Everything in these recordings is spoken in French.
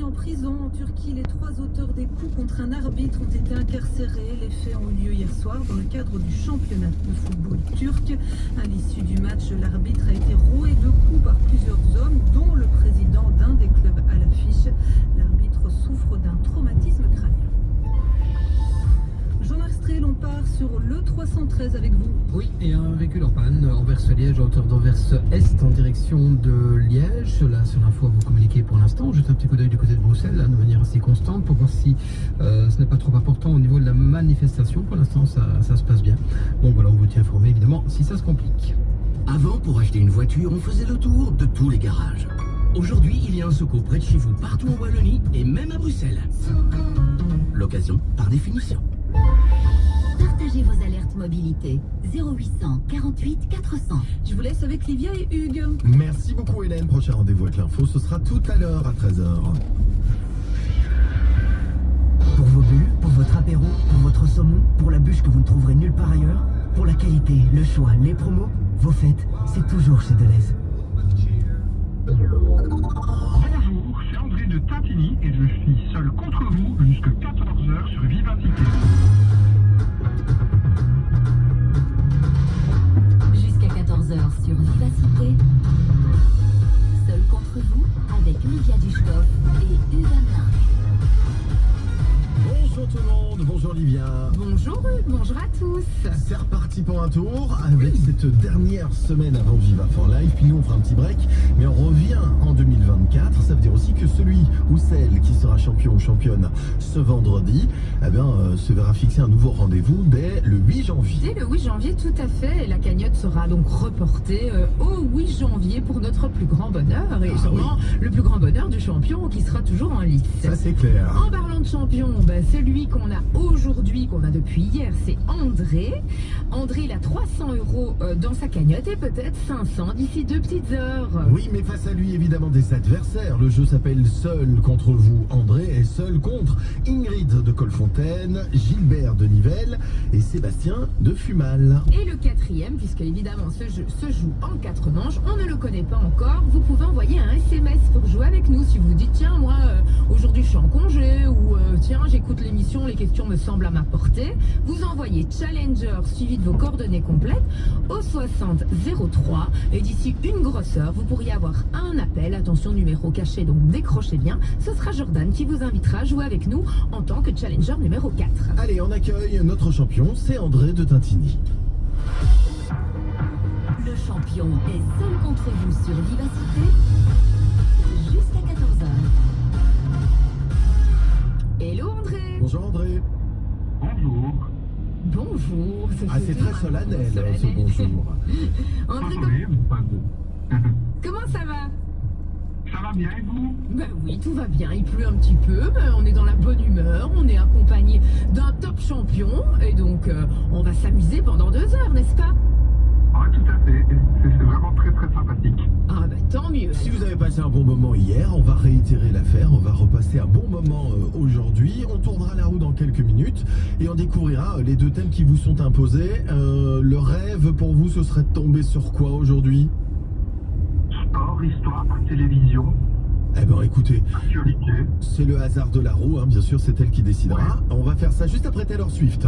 en prison en Turquie. Les 3 auteurs des coups contre un arbitre ont été incarcérés. Les faits ont eu lieu hier soir dans le cadre du championnat de football turc. À l'issue du match, l'arbitre a été roué de coups par plusieurs hommes, dont le président d'un des clubs à l'affiche. L'arbitre souffre d'un traumatisme crânien. Jean-Marc Strel, on part sur le 313 avec vous. Oui, et un véhicule en panne, Anvers-Liège, à hauteur d'Anvers-Est en direction de Liège. Cela, c'est l'info à vous communiquer pour l'instant. Juste un petit coup d'œil du côté de Bruxelles, là, de manière assez constante, pour voir si ce n'est pas trop important au niveau de la manifestation. Pour l'instant, ça se passe bien. Bon, voilà, on vous tient informé, évidemment, si ça se complique. Avant, pour acheter une voiture, on faisait le tour de tous les garages. Aujourd'hui, il y a un Soco près de chez vous, partout en Wallonie, et même à Bruxelles. L'occasion, par définition. Partagez vos alertes mobilité 0800 48 400. Je vous laisse avec Livia et Hugues. Merci beaucoup Hélène, prochain rendez-vous avec l'info, ce sera tout à l'heure à 13h. Pour vos bulles, pour votre apéro, pour votre saumon, pour la bûche que vous ne trouverez nulle part ailleurs, pour la qualité, le choix, les promos, vos fêtes, c'est toujours chez Deleuze. Bonjour, c'est André de Tintigny et je suis seul contre vous jusqu'à 14h sur Vivacité. Jusqu'à 14h sur Vivacité. Seul contre vous avec Livia Dushkov et Hugues Hamelin. Bonjour tout le monde, bonjour Livia. Bonjour Hugues, bonjour à tous. C'est reparti pour un tour avec cette dernière semaine avant Viva for Life, puis nous on fera un petit break, mais on revient en 2024, ça veut dire aussi que celui ou celle qui sera champion ou championne ce vendredi, se verra fixer un nouveau rendez-vous dès le 8 janvier. Dès le 8 janvier, tout à fait, la cagnotte sera donc reportée au 8 janvier pour notre plus grand bonheur, et sûrement le plus grand bonheur du champion qui sera toujours en lice. Ça c'est clair. En parlant de champion, celui qu'on a aujourd'hui, qu'on a depuis hier, c'est André. André, il a 300 € dans sa cagnotte et peut-être 500 d'ici 2 petites heures. Oui, mais face à lui, évidemment, des adversaires. Le jeu s'appelle Seul contre vous. André est seul contre Ingrid de Colfontaine, Gilbert de Nivelles et Sébastien de Fumal. Et le quatrième, puisque évidemment ce jeu se joue en 4 manches, on ne le connaît pas encore, vous pouvez envoyer un SMS pour jouer avec nous. Si vous dites, tiens, moi, aujourd'hui je suis en congé, ou tiens, j'écoute l'émission, les questions me semblent à ma portée, vous envoyez Challenger suivi de vos coordonnées complètes au 60 03 et d'ici une grosse heure, vous pourriez avoir un appel, attention numéro caché, donc décrochez bien, ce sera Jordan qui vous invitera à jouer avec nous en tant que Challenger numéro 4. Allez, on accueille notre champion, c'est André de Tintigny. Le champion est seul contre vous sur Vivacité jusqu'à 14h. Hello André. Bonjour André. Bonjour. Bonjour. C'est très solennel, ce bonjour. André, comment ça va? Ça va bien et vous? Oui, tout va bien, il pleut un petit peu, mais on est dans la bonne humeur, on est accompagné d'un top champion, et donc on va s'amuser pendant 2 heures, n'est-ce pas? Oui, tout à fait, c'est vraiment très très sympathique. Ah tant mieux. Si vous avez passé un bon moment hier, on va réitérer l'affaire, on va repasser un bon moment aujourd'hui, on tournera la roue dans quelques minutes et on découvrira les 2 thèmes qui vous sont imposés. Le rêve pour vous, ce serait de tomber sur quoi aujourd'hui? Sport, histoire, télévision. Eh ben écoutez, actualité. C'est le hasard de la roue, bien sûr, c'est elle qui décidera. Ouais. On va faire ça juste après Taylor Swift.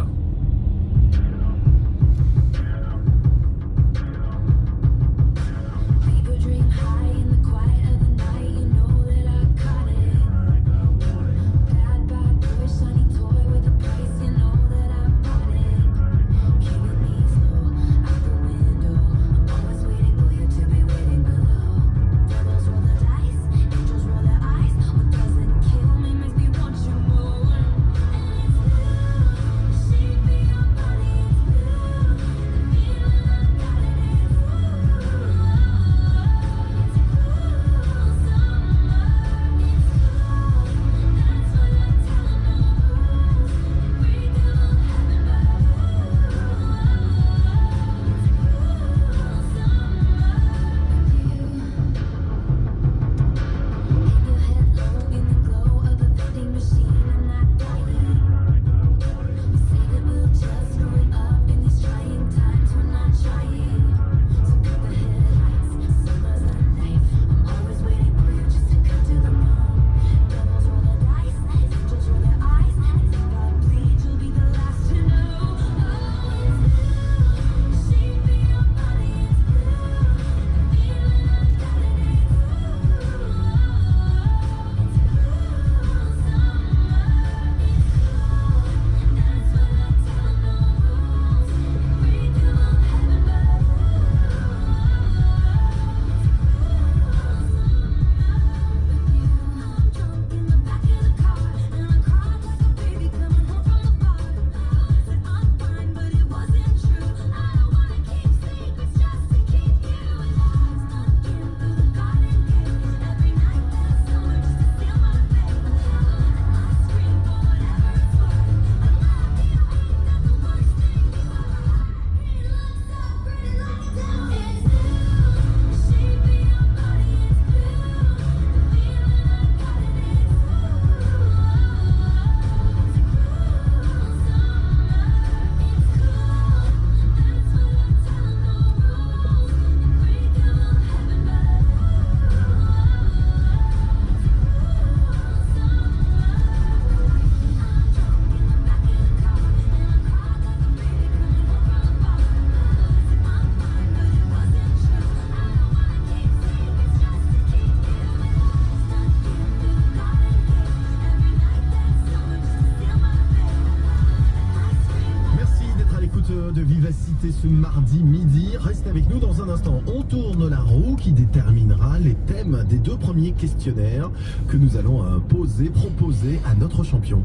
fêter ce mardi midi. Reste avec nous dans un instant. On tourne la roue qui déterminera les thèmes des 2 premiers questionnaires que nous allons proposer à notre champion.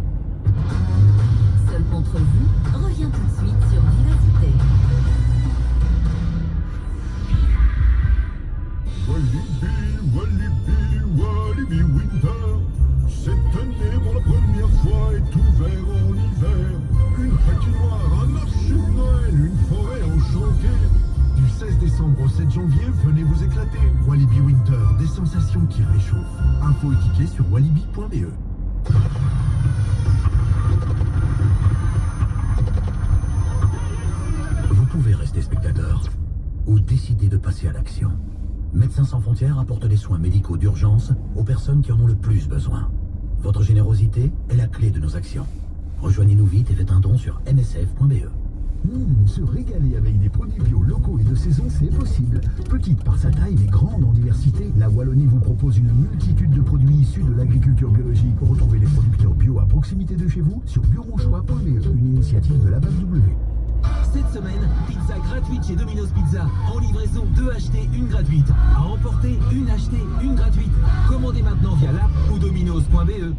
Seul contre vous revient tout de suite sur Vivacité. Walibi Winter. Cette année pour la première fois est ouvert en hiver. Une patinoire, un marché de Noël, une forêt enchantée. Du 16 décembre au 7 janvier, venez vous éclater. Walibi Winter, des sensations qui réchauffent. Info et tickets sur walibi.be. Vous pouvez rester spectateur ou décider de passer à l'action. Médecins sans frontières apporte des soins médicaux d'urgence aux personnes qui en ont le plus besoin. Votre générosité est la clé de nos actions. Rejoignez-nous vite et faites un don sur msf.be. Se régaler avec des produits bio locaux et de saison, c'est possible. Petite par sa taille, mais grande en diversité, la Wallonie vous propose une multitude de produits issus de l'agriculture biologique. Retrouvez les producteurs bio à proximité de chez vous sur bureauchoix.be, une initiative de la BAFW. Cette semaine, pizza gratuite chez Domino's Pizza. En livraison, 2 achetées, 1 gratuite. À emporter, 1 achetée, 1 gratuite. Commandez maintenant via l'app ou dominos.be.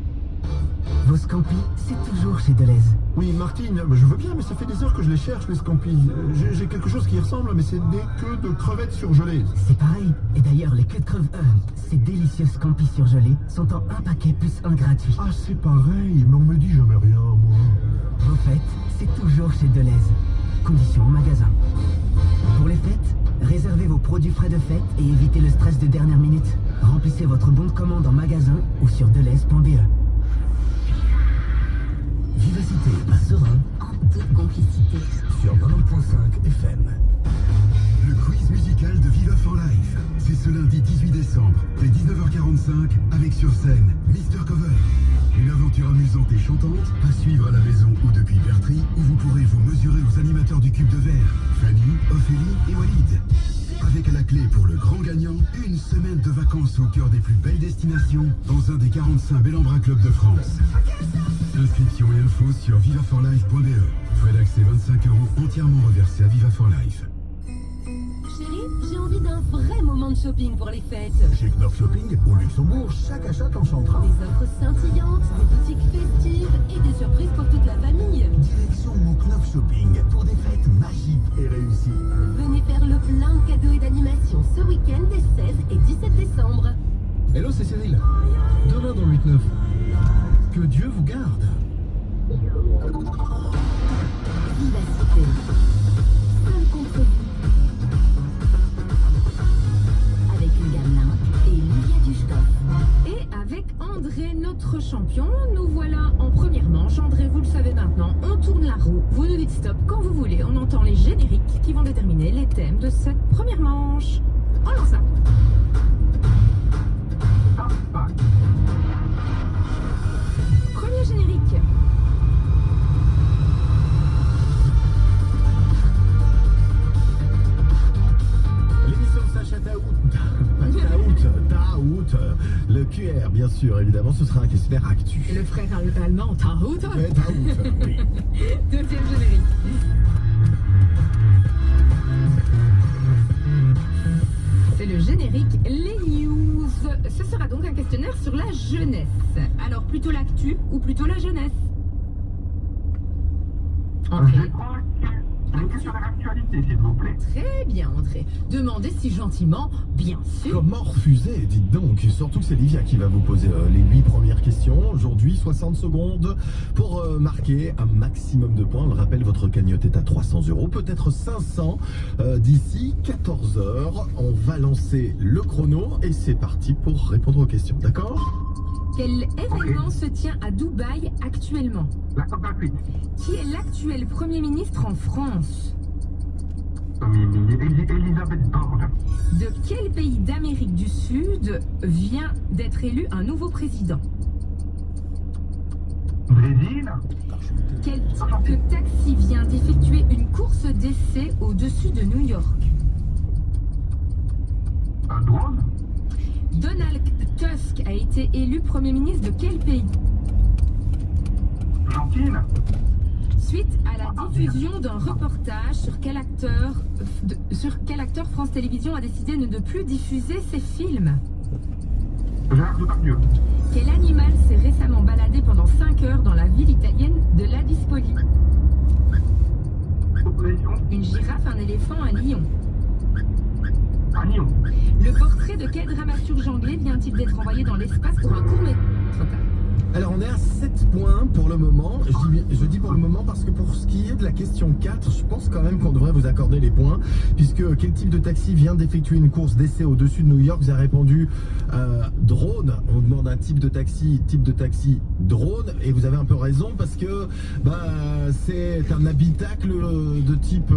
Vos Scampi, c'est toujours chez Deleuze. Oui, Martine, je veux bien, mais ça fait des heures que je les cherche, les Scampi. J'ai quelque chose qui y ressemble, mais c'est des queues de crevettes surgelées. C'est pareil. Et d'ailleurs, les queues de ces délicieuses Scampi surgelées sont en 1 paquet plus 1 gratuit. Ah, c'est pareil, mais on me dit jamais rien, moi. Vos fêtes, c'est toujours chez Deleuze. Conditions en magasin. Pour les fêtes, réservez vos produits frais de fête et évitez le stress de dernière minute. Remplissez votre bon de commande en magasin ou sur deleuze.be. Vivacité à Serein En toute complicité. sur 90.5 FM. Le quiz musical de Viva for Life. C'est ce lundi 18 décembre, dès 19h45, avec sur scène Mr. Cover. Une aventure amusante et chantante, à suivre à la maison ou depuis Bertry, où vous pourrez vous mesurer aux animateurs du Cube de Verre, Fanny, Ophélie et Walid. Avec à la clé pour le grand gagnant, une semaine de vacances au cœur des plus belles destinations, dans un des 45 Bellambra Club de France. Inscription et infos sur vivaforlife.be. Frais d'accès 25 € entièrement reversés à Viva for Life. Chérie, j'ai envie d'un vrai moment de shopping pour les fêtes. Chez Knopf Shopping, au Luxembourg, chaque achat t'enchantera. Des offres scintillantes, des boutiques festives et des surprises pour toute la famille. Direction mon Knopf Shopping pour des fêtes magiques et réussies. Venez faire le plein de cadeaux et d'animations ce week-end des 16 et 17 décembre. Hello, c'est Cyril. Demain dans le 8-9. Que Dieu vous garde. Vivacité. Seul contre vous. Avec Hugues Gamelin et Livia Dushkoff. Et avec André, notre champion, nous voilà en première manche. André, vous le savez maintenant, on tourne la roue. Vous nous dites stop quand vous voulez. On entend les génériques qui vont déterminer les thèmes de cette première manche. On lance ça. Premier générique. L'émission de Sacha Taout. Le QR, bien sûr, évidemment, ce sera un questionnaire actu. Et le frère allemand, Tahout. Ouais, Taout, oui. Deuxième générique. C'est le générique Les News. Ce sera donc un questionnaire sur la jeunesse. Alors, plutôt l'actu ou plutôt la jeunesse? André. Une questionnaire actualité, s'il vous plaît. Très bien, André. Demandez si gentiment, bien sûr. Comment refuser, dites donc. Surtout que c'est Livia qui va vous poser les 8 premières questions. Aujourd'hui, 60 secondes pour marquer un maximum de points. On le rappelle, votre cagnotte est à 300 €, peut-être 500 d'ici 14 h. On va lancer le chrono et c'est parti pour répondre aux questions. D'accord? Quel événement se tient à Dubaï actuellement? La COP28. Qui est l'actuel Premier ministre en France? Elisabeth Borne. De quel pays d'Amérique du Sud vient d'être élu un nouveau président? Brésil. Quel type de taxi vient d'effectuer une course d'essai au-dessus de New York? Un drone. Donald Tusk a été élu Premier ministre de quel pays? Argentine. Suite à la diffusion d'un reportage sur quel acteur France Télévisions a décidé de ne plus diffuser ses films? Gérard Depardieu. Quel animal s'est récemment baladé pendant 5 heures dans la ville italienne de Ladispoli? Opposition. Une girafe, un éléphant, un lion. Un lion. Le portrait de quel dramaturge anglais vient-il d'être envoyé dans l'espace pour un court-métrage? Alors on est à 7 points pour le moment. Je dis pour le moment parce que pour ce qui est de la question 4, je pense quand même qu'on devrait vous accorder les points. Puisque quel type de taxi vient d'effectuer une course d'essai au-dessus de New York? Vous avez répondu drone. On demande un type de taxi drone. Et vous avez un peu raison parce que c'est un habitacle de type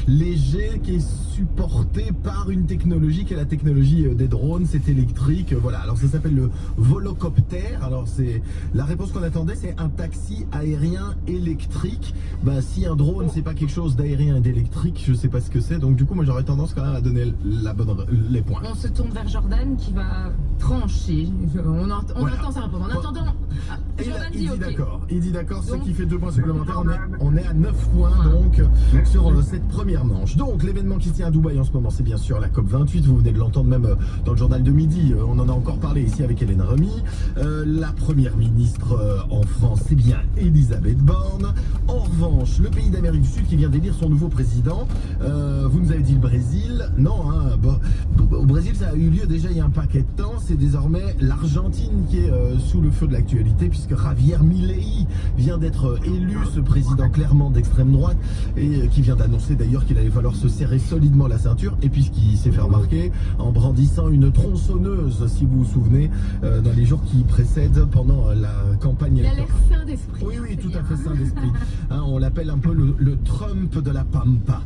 léger qui est supporté par une technologie qui est la technologie des drones. C'est électrique. Voilà. Alors ça s'appelle le volocoptère. Alors c'est la réponse qu'on attendait, c'est un taxi aérien électrique. Si un drone c'est pas quelque chose d'aérien et d'électrique, je sais pas ce que c'est. Donc du coup moi j'aurais tendance quand même à donner les points. On se tourne vers Jordan qui va trancher. On attend sa réponse. En attendant, Jordan dit ok. Il dit d'accord, ce Donc, qui fait 2 points supplémentaires. On est à 9 points donc sur cette première manche. Donc l'événement qui se tient à Dubaï en ce moment, c'est bien sûr la COP28. Vous venez de l'entendre même dans le journal de midi. On en a encore parlé ici avec Hélène Remy. La première ministre en France, c'est bien Elisabeth Borne. En revanche, le pays d'Amérique du Sud qui vient d'élire son nouveau président. Vous nous avez dit le Brésil. Non, au Brésil, ça a eu lieu déjà il y a un paquet de temps. C'est désormais l'Argentine qui est sous le feu de l'actualité puisque Javier Milei vient d'être élu, ce président clairement d'extrême droite et qui vient d'annoncer d'ailleurs qu'il allait falloir se serrer solidement la ceinture et puis ce qui s'est fait remarquer en brandissant une tronçonneuse, si vous vous souvenez, dans les jours qui précèdent pendant la campagne électorale. Il a l'air sain d'esprit. Oui, tout à fait sain d'esprit. On l'appelle un peu le Trump de la Pampa.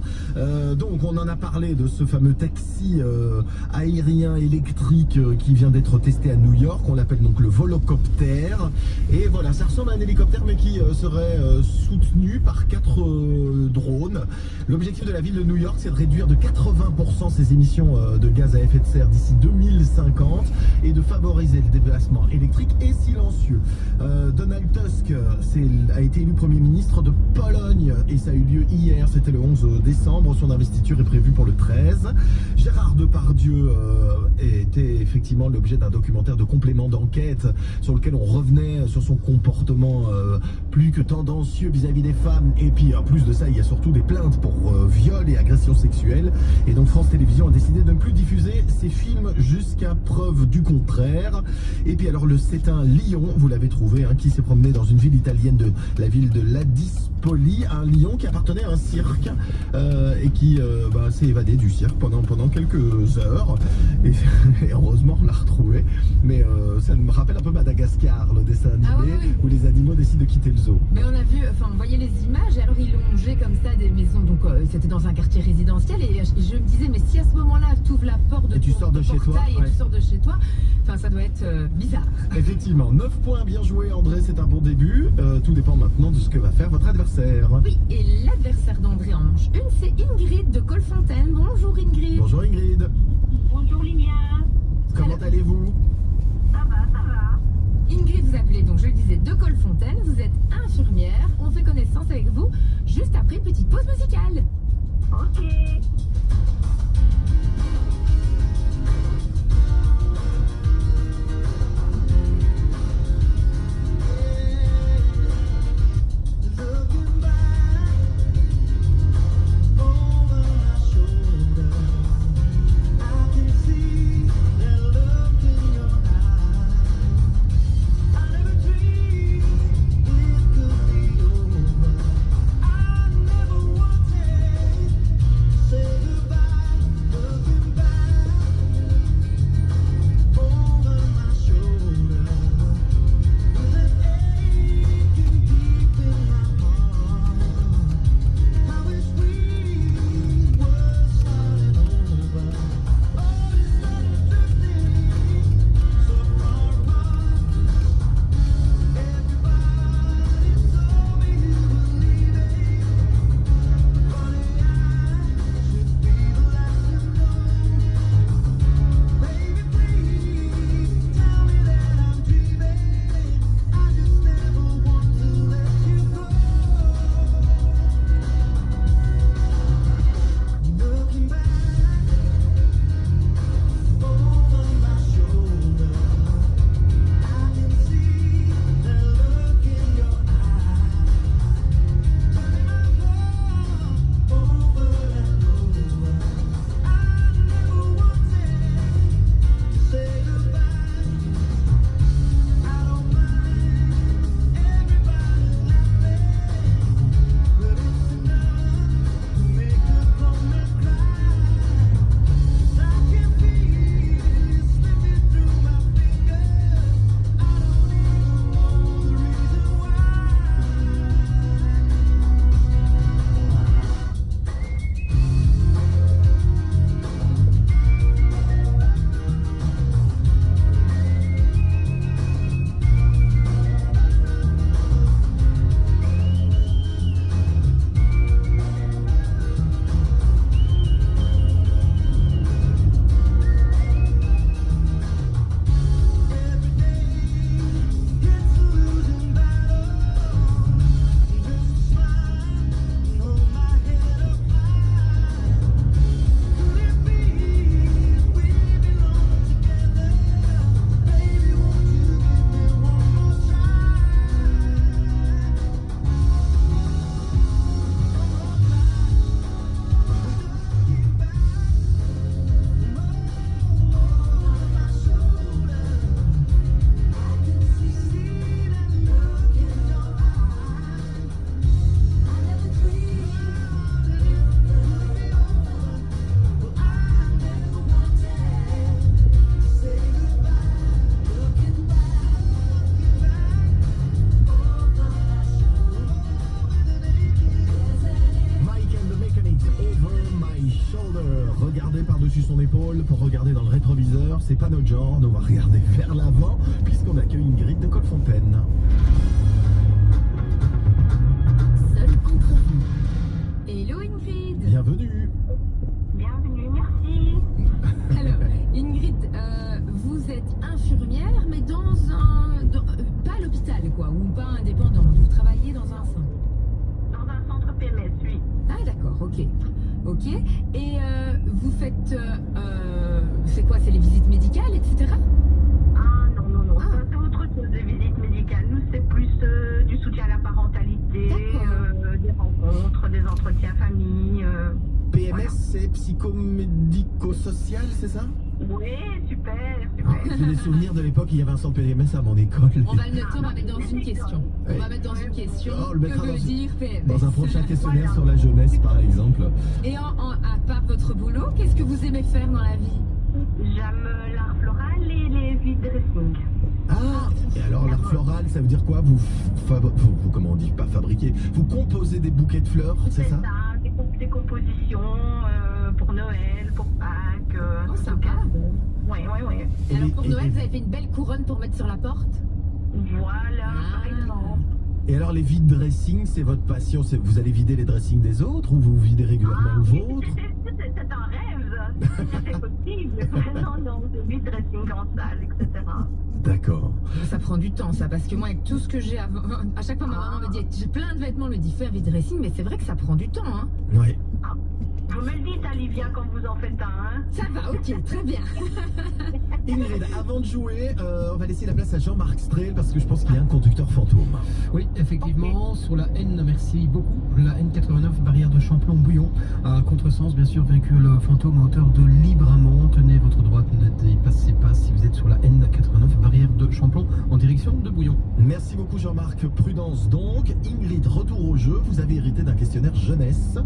Donc on en a parlé de ce fameux taxi aérien électrique qui vient d'être testé à New York. On l'appelle donc le volocoptère. Et voilà, ça ressemble à un hélicoptère mais qui serait soutenu par 4 drones. L'objectif de la ville de New York, c'est de réduire de 80% ses émissions de gaz à effet de serre d'ici 2050 et de favoriser le déplacement électrique et silencieux. Donald Tusk a été élu Premier ministre de Pologne et ça a eu lieu hier, c'était le 11 décembre. Son investiture est prévue pour le 13. Gérard Depardieu était effectivement l'objet d'un documentaire de complément d'enquête sur lequel on revenait sur son comportement plus que tendancieux vis-à-vis des femmes. Et puis en plus de ça, il y a surtout des plaintes pour viol et agression sexuelle. Et donc France Télévisions a décidé de ne plus diffuser ces films jusqu'à preuve du contraire. Et puis alors c'est un lion, vous l'avez trouvé, qui s'est promené dans une ville italienne de la ville de Ladispoli, un lion qui appartenait à un cirque et qui s'est évadé du cirque pendant quelques heures et heureusement on l'a retrouvé, mais ça me rappelle un peu Madagascar, le dessin animé où les animaux décident de quitter le zoo. Mais on a vu, on voyait les images et alors ils longeaient comme ça des maisons, donc c'était dans un quartier résidentiel et je me disais mais si à ce moment-là tu ouvres la porte de et tu sors de chez toi, et tu sors de chez toi, ça doit être bizarre. Effectivement, 9 points, bien joué André, c'est un bon début. Tout dépend maintenant de ce que va faire votre adversaire. Oui, et l'adversaire d'André en manche 1, c'est Ingrid de Colfontaine. Bonjour Ingrid. Bonjour Ingrid. Bonjour Lilia. Comment allez-vous? Ça va. Ingrid, vous appelez donc, je le disais, de Colfontaine. Vous êtes infirmière. On fait connaissance avec vous juste après une petite pause musicale. Ok. Say goodbye. console pour regarder dans le rétroviseur, c'est pas notre genre, on va regarder vers l'avant puisqu'on accueille Ingrid de Colfontaine. Seul contre vous. Hello Ingrid. Bienvenue. Bienvenue, merci. Alors, Ingrid, vous êtes infirmière, mais pas à l'hôpital, quoi, ou pas indépendante. Vous travaillez dans un centre. Dans un centre PMS, oui. Ah d'accord, ok. Ok. Et vous faites... c'est quoi? C'est les visites médicales, etc. Ah non, c'est autre chose de visite médicale. Nous, c'est plus du soutien à la parentalité, des rencontres, des entretiens famille. PMS, Voilà. c'est psychomédico-social, c'est ça? Oui, super. J'ai des souvenirs de l'époque, il y avait un centre PMS à mon école. On va le noter, on va mettre dans une question. On va mettre dans une question. Oh, on le mettra que veut dire PMS? Dans un prochain questionnaire sur la jeunesse, par exemple. Et à part votre boulot, qu'est-ce que vous aimez faire dans la vie? J'aime l'art floral et les vide dressing. Ah, et alors l'art floral, ça veut dire quoi? Vous comment on dit, pas fabriquer, vous composez des bouquets de fleurs, c'est ça? Des compositions pour Noël, pour Pâques. Oh, sympa. Ouais. Et alors pour Noël, vous avez fait une belle couronne pour mettre sur la porte? Voilà, par exemple. Et alors les vide dressing, c'est votre passion, vous allez vider les dressings des autres ou vous videz régulièrement le vôtre? C'est un rêve, si c'est possible. Non, c'est vide dressing en salle, etc. D'accord. Ça prend du temps, ça, parce que moi, avec tout ce que j'ai avant, à chaque fois, ma maman me dit, j'ai plein de vêtements, me dit, faire vide dressing, mais c'est vrai que ça prend du temps, hein. Ouais. Vous me le dites, Olivia, quand vous en faites un, hein. Ça va, ok, très bien. Ingrid, avant de jouer, on va laisser la place à Jean-Marc Strel parce que je pense qu'il y a un conducteur fantôme. Oui, effectivement, sur la N, merci beaucoup. La N89, barrière de Champlon-Bouillon. À contresens, bien sûr, véhicule fantôme à hauteur de Libramont. Tenez votre droite, ne dépassez pas si vous êtes sur la N89, barrière de Champlon, en direction de Bouillon. Merci beaucoup Jean-Marc. Prudence donc. Ingrid, retour au jeu. Vous avez hérité d'un questionnaire jeunesse.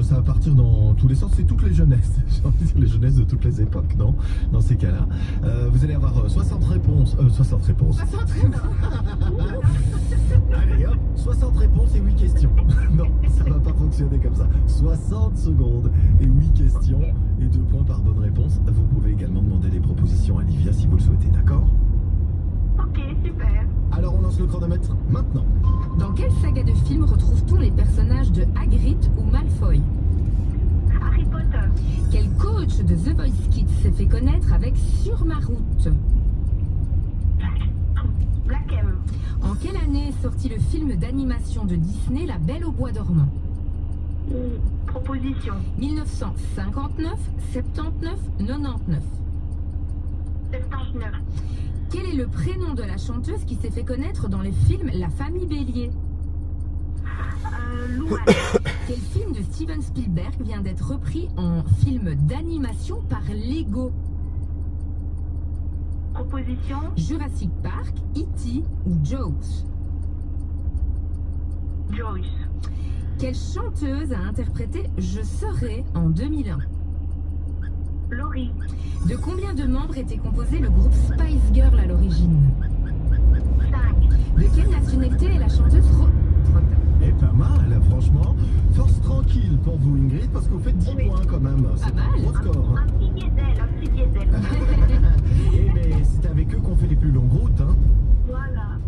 Ça va partir dans tous les sens. C'est toutes les jeunesses. J'ai envie de dire les jeunesses de toutes les époques, non? Dans ces cas-là. Vous allez avoir 60 réponses. 60 réponses. 60 réponses. Allez hop, 60 réponses et 8 questions. Non, ça va pas fonctionner comme ça. 60 secondes et 8 questions et 2 points par bonne réponse. Vous pouvez également demander des propositions à Livia si vous le souhaitez, d'accord? Ok, super. Alors on lance le chronomètre maintenant. Dans quelle saga de film retrouve-t-on les personnages de Hagrid ou Malfoy? Harry Potter. Quel coach de The Voice Kids s'est fait connaître avec Sur ma route? Black M. En quelle année est sorti le film d'animation de Disney La Belle au bois dormant? Proposition. 1959, 79, 99. 79. Quel est le prénom de la chanteuse qui s'est fait connaître dans les films La Famille Bélier? Louane. Quel film de Steven Spielberg vient d'être repris en film d'animation par Lego? Proposition. Jurassic Park, E.T. ou Jaws? Joyce. Quelle chanteuse a interprété Je serai en 2001? Laurie. De combien de membres était composé le groupe Spice Girl à l'origine? 5. De quelle nationalité est la chanteuse Et pas mal, franchement. Force tranquille pour vous Ingrid parce que vous faites 10 points quand même. C'est Pas un mal. gros score. Un petit diesel. Et mais c'est avec eux qu'on fait les plus longues routes, hein. Voilà.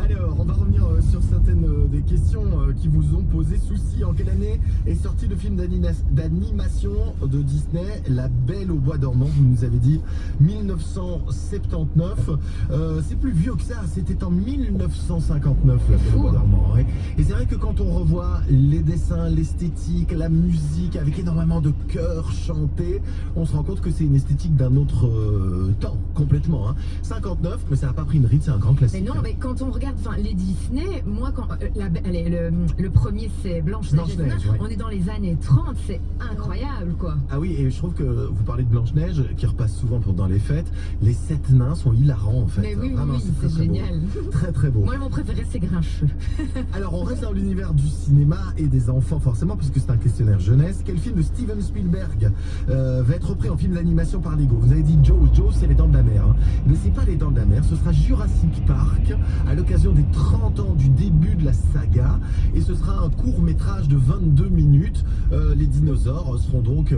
Alors, on va revenir sur certaines des questions qui vous ont posé souci. En quelle année est sorti le film d'animation de Disney, La Belle au bois dormant? Vous nous avez dit 1979. C'est plus vieux que ça, c'était en 1959, La Belle au bois dormant. Ouais. Et c'est vrai que quand on revoit les dessins, l'esthétique, la musique, avec énormément de chœurs chantés, on se rend compte que c'est une esthétique d'un autre temps, complètement. Hein. 59, mais ça n'a pas pris une ride, c'est un grand classique. Mais non, mais quand on regarde les Disney, moi, quand le premier c'est Blanche-Neige, Ouais. on est dans les années 30, c'est incroyable, quoi. Ah oui, et je trouve que vous parlez de Blanche-Neige, qui repasse souvent dans les fêtes. Les 7 nains sont hilarants, en fait. Mais oui, vraiment, oui, très, c'est très génial. beau. Très, très beau. Moi, mon préféré, c'est Grincheux. Alors, on reste dans l'univers du cinéma et des enfants, forcément, puisque c'est un questionnaire jeunesse. Quel film de Steven Spielberg va être repris en film d'animation par Lego? Vous avez dit Jaws. Jaws, c'est les Dents de la Mer. Hein. Mais c'est pas les Dents de la Mer, ce sera Jurassic Park, à l'occasion des 30 ans du début de la saga. saga. Et ce sera un court-métrage de 22 minutes. Les dinosaures seront donc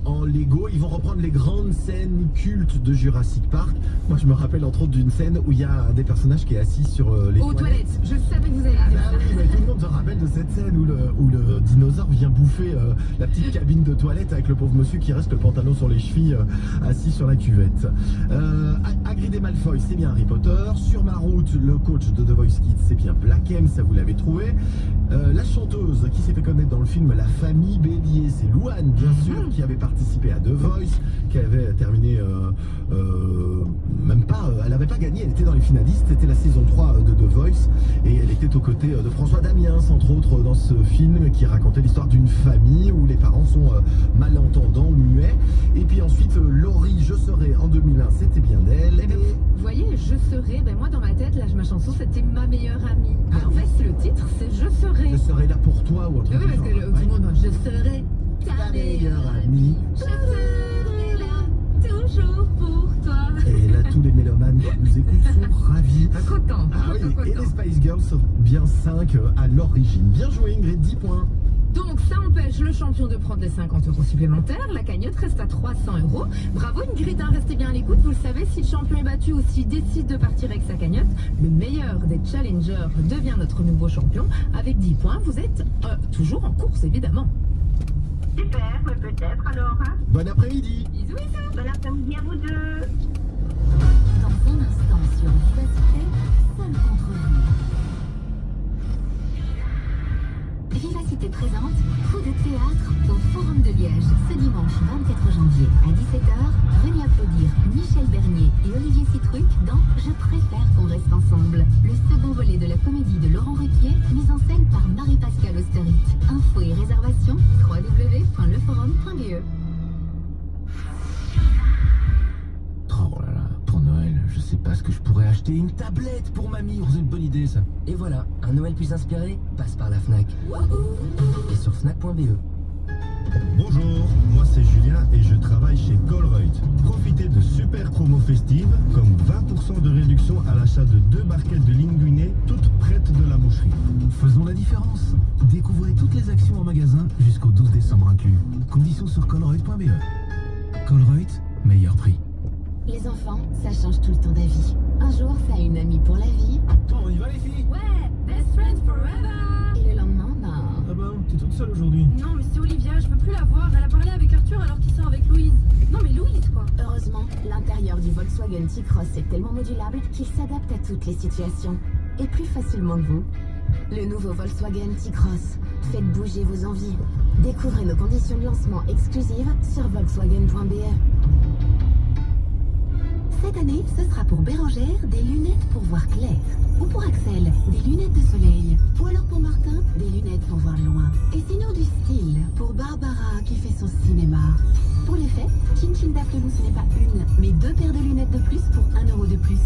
en Lego. Ils vont reprendre les grandes scènes cultes de Jurassic Park. Moi, je me rappelle entre autres d'une scène où il y a un des personnages qui est assis sur les toilettes. Je savais que vous alliez dire ça. Oui, mais tout le monde se rappelle de cette scène où le dinosaure vient bouffer la petite cabine de toilette avec le pauvre monsieur qui reste le pantalon sur les chevilles assis sur la cuvette. Hagrid et Malfoy, c'est bien Harry Potter. Sur ma route, le coach de The Voice Kids, c'est bien Black M, ça vous l'avez trouvé. La chanteuse qui s'est fait connaître dans le film La Famille Bélier, c'est Louane, bien sûr, qui avait participé à The Voice, qui avait terminé même pas, elle n'avait pas gagné, elle était dans les finalistes, c'était la saison 3 de The Voice, et elle était aux côtés de François Damiens, entre autres, dans ce film qui racontait l'histoire d'une famille où les parents sont malentendants, muets. Et puis ensuite, Laurie, Je serai, en 2001, c'était bien elle. Vous voyez, Je serai, moi dans ma tête, là, ma chanson, c'était Ma meilleure amie. Mais en fait, le titre, c'est Je serai. Je serai là pour toi ou autre chose. Oui, parce que tout le monde, je serai ta meilleure amie. Je serai là, toujours pour toi. Et là, tous les mélomanes qui nous écoutent sont ravis. Content. Ah oui, et les Spice Girls sont bien 5 à l'origine. Bien joué, Ingrid, 10 points. Donc ça empêche le champion de prendre les 50 € supplémentaires. La cagnotte reste à 300 €. Bravo Ingrid, restez bien à l'écoute. Vous le savez, si le champion est battu ou s'il décide de partir avec sa cagnotte, le meilleur des challengers devient notre nouveau champion. Avec 10 points, vous êtes toujours en course, évidemment. Super, peut-être alors. Hein. Bon après-midi. Bisous, bisous. Bon après-midi à vous deux. Dans un instant sur Vivacité, seul contre vous. Vivacité présente coup de théâtre au Forum de Liège ce dimanche 24 janvier à 17h. Venez applaudir Michel Bernier et Olivier Citruc dans Je préfère qu'on reste ensemble, le second volet de la comédie de Laurent Ruquier, mise en scène par Marie-Pascale Austerlitz. Infos et réservations www.leforum.be. Oh là là, pour Noël, je sais pas ce que je pourrais acheter. Une tablette pour mamie, c'est une bonne idée ça. Et voilà, un Noël plus inspiré passe par la Fnac. Et sur Fnac.be. Bonjour, moi c'est Julien et je travaille chez Colruyt. Profitez de super promos festives comme 20% de réduction à l'achat de 2 barquettes de linguiné toutes prêtes de la boucherie. Faisons la différence. Découvrez toutes les actions en magasin jusqu'au 12 décembre inclus. Conditions sur colruyt.be. Colruyt, meilleur prix. Les enfants, ça change tout le temps d'avis. Un jour, ça a une amie pour la vie. Bon, on y va les filles. Ouais, best friends forever. Et le lendemain, Ah bah, t'es toute seule aujourd'hui. Non, mais c'est Olivia, je peux plus la voir. Elle a parlé avec Arthur alors qu'il sort avec Louise. Non, mais Louise, quoi. Heureusement, l'intérieur du Volkswagen T-Cross est tellement modulable qu'il s'adapte à toutes les situations. Et plus facilement que vous. Le nouveau Volkswagen T-Cross. Faites bouger vos envies. Découvrez nos conditions de lancement exclusives sur Volkswagen.be. Cette année, ce sera pour Bérangère des lunettes pour voir clair. Ou pour Axel, des lunettes de soleil. Ou alors pour Martin, des lunettes pour voir loin. Et sinon du style pour Barbara qui fait son cinéma. Pour les fêtes, Chin Chin Daflelou, ce n'est pas une, mais 2 paires de lunettes de plus pour 1 € de plus.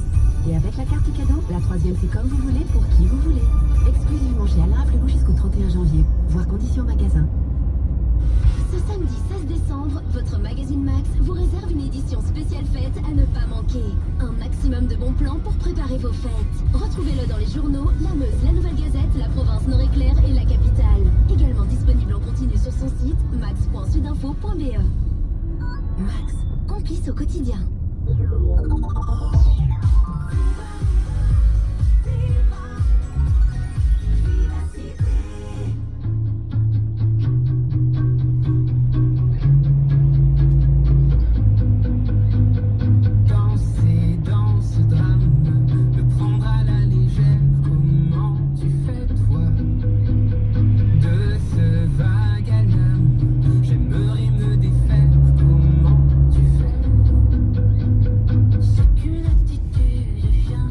Et avec la carte cadeau, la 3e c'est comme vous voulez pour qui vous voulez. Exclusivement chez Alain Afflelou jusqu'au 31 janvier. Voir conditions magasin. Ce samedi 16 décembre, votre magazine Max vous réserve une édition spéciale fête à ne pas manquer. Un maximum de bons plans pour préparer vos fêtes. Retrouvez-le dans les journaux, La Meuse, La Nouvelle Gazette, La Province, Nord-Éclair et La Capitale. Également disponible en continu sur son site max.sudinfo.be. Max, complice au quotidien. J'aimerais me défaire, comment tu fais? C'est qu'une attitude vient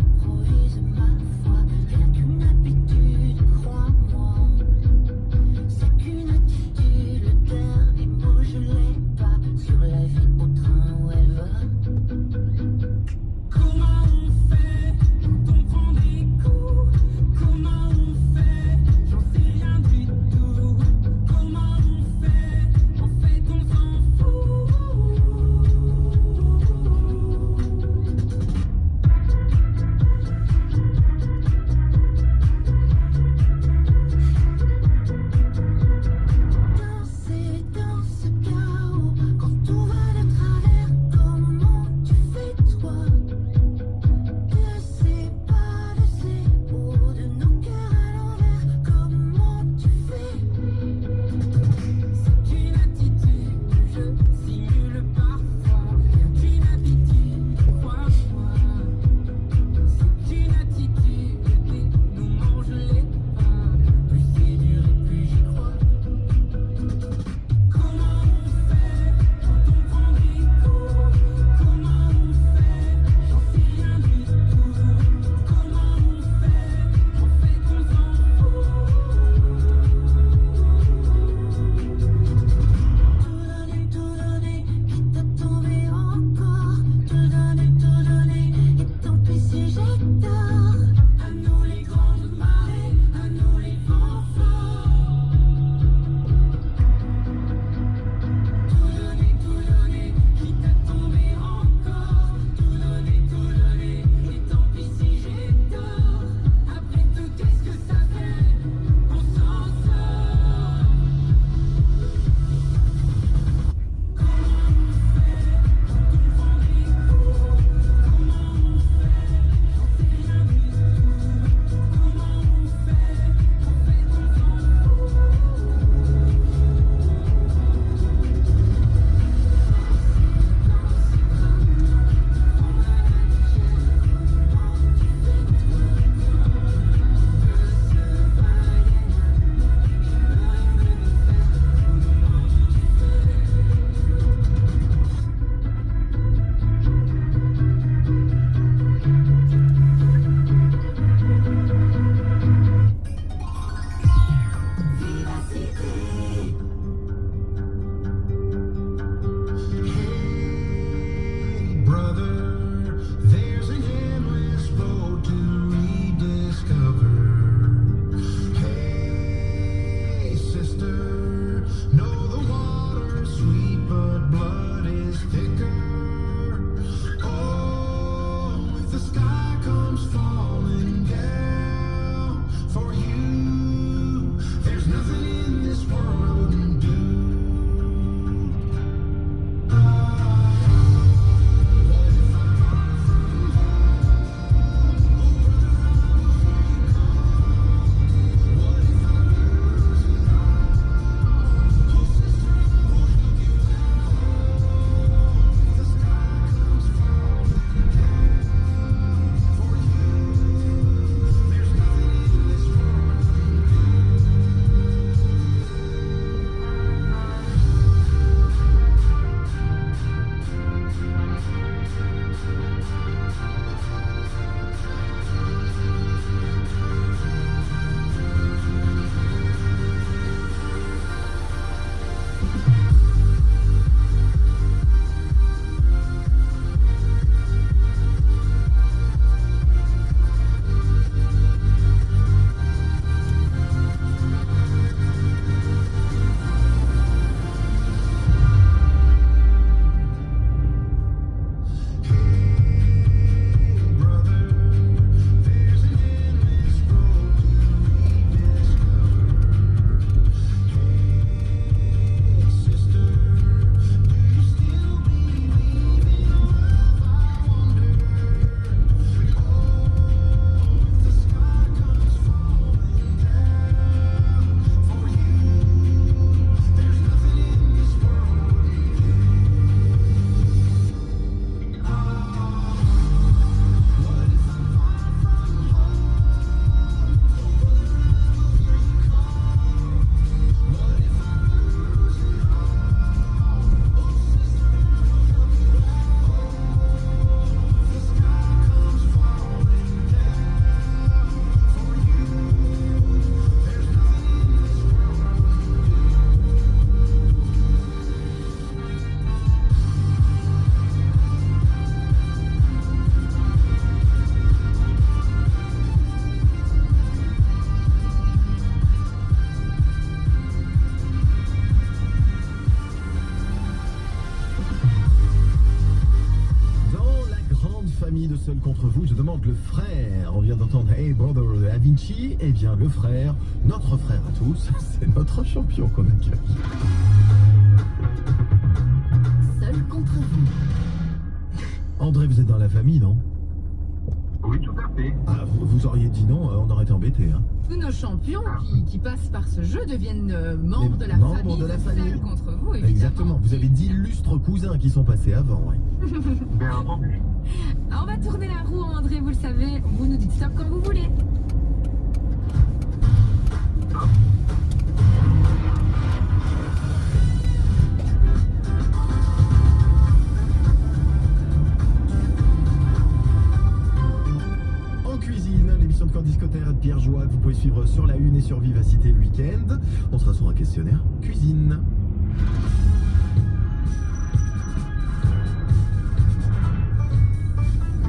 demande le frère. On vient d'entendre Hey Brother de Da Vinci. Eh bien, le frère, notre frère à tous, c'est notre champion qu'on accueille. Seul contre vous. André, vous êtes dans la famille, non? Oui, tout à fait. Ah, vous auriez dit non, on aurait été embêtés. Hein. Tous nos champions qui passent par ce jeu deviennent membres de la membres famille. de la famille. Seul contre vous, évidemment. Exactement. Vous avez d'illustres cousins qui sont passés avant. Ouais. Bien entendu. On va tourner la roue, André, vous le savez. Vous nous dites stop quand vous voulez. En cuisine, l'émission de Candice Cotter et de Pierre Joie que vous pouvez suivre sur la Une et sur Vivacité le week-end. On sera sur un questionnaire cuisine.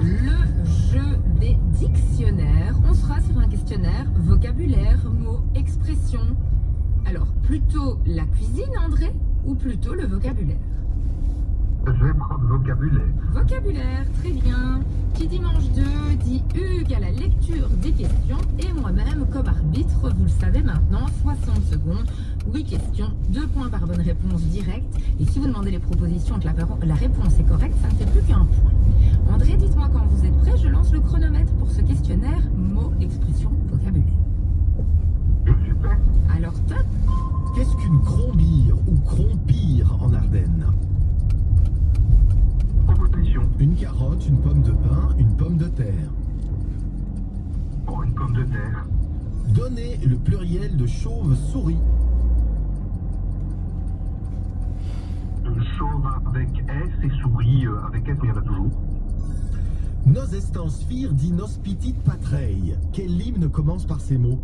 Le jeu des dictionnaires. On sera sur un questionnaire vocabulaire, mots, expressions. Alors, plutôt la cuisine, André, ou plutôt le vocabulaire? Je vais prendre vocabulaire. Vocabulaire, très bien. Qui dit manche 2 dit Hugues à la lecture des questions et moi-même comme arbitre, vous le savez maintenant, 60 secondes, 8 questions, 2 points par bonne réponse directe. Et si vous demandez les propositions et que la réponse est correcte, ça ne fait plus qu'un point. André, dites-moi quand vous êtes prêt, je lance le chronomètre pour ce questionnaire mots, expressions, vocabulaire. Je suis prêt. Alors top. Qu'est-ce qu'une crombire ou crompire en Ardennes? Proposition. Une carotte, une pomme de pin, une pomme de terre. Oh, une pomme de terre. Donnez le pluriel de chauve-souris. Chauve avec S et souris avec S, il y en a toujours. Nos estances firent di nos petit patrei. Quel hymne commence par ces mots?